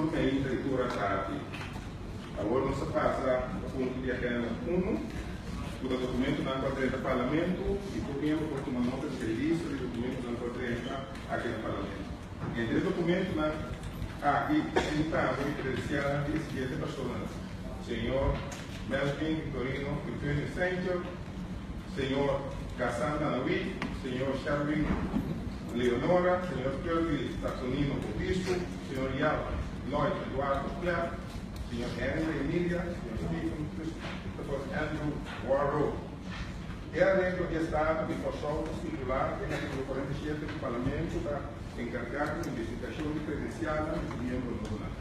turma ainda leitura aqui. Agora nós passa o ponto de agenda 1. O documento na quadrenta do Parlamento e por tempo por uma nota de serviço de documento na quadrenta aqui no Parlamento. Entre os documentos aqui está a credencial de sete pessoas. Senhor Melvin Victorino Victorino Sancho, Senhor Cassandra Naui, Senhor Sherwin Leonora, Senhor Kelvin Saxonino Obispo, Senhor Yal Lloyd Eduardo Clark, Senhor Henry Emília, Senhor Stephen Andrew Warrow. É a lei do Estado de Fossol titular em artigo 47 do Parlamento da encarregado de investigação de credenciada de membro do Senado.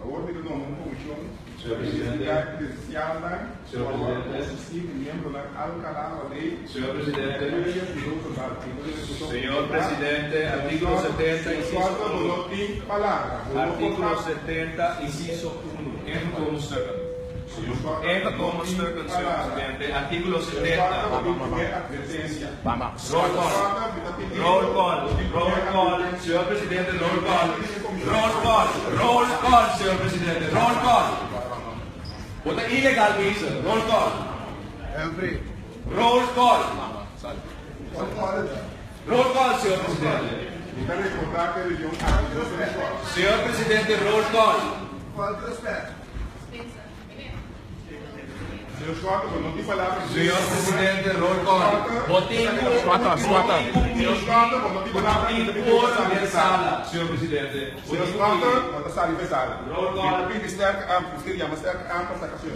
A ordem do nome da comissão de credenciada de membro da Alcalá da Lei. Senhor Presidente, artículo 70, inciso 1. Artículo 70, inciso 1. Entra como second. Entra como second, senhor Presidente. Artículo 70. Vamos. Roll call, senhor Presidente, roll call, senhor Presidente, roll call. What is illegal visa? Roll call. Roll call. Roll call, senhor Presidente. Senhor Presidente, roll call. Senhor Presidente, roll call. Voting por versala, senhor Presidente. Senhor Scott, quando sai de sala. Roll call.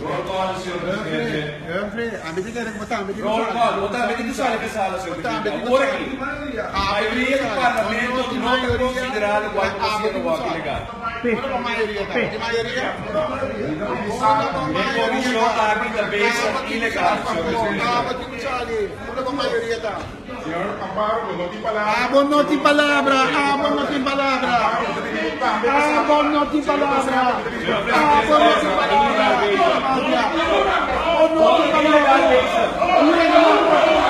Roll call, Senhor Presidente. Roll Roll call. Votar, mete que sai de sala, senhor Presidente. Agora aqui, a maioria do Parlamento não considerada qual é o voto ilegal. maioria. Comissão árbitra base ilegal, senhor Presidente. Senhor Amparo, não tem palavra. Abon no ti palabra. Ilegal visa.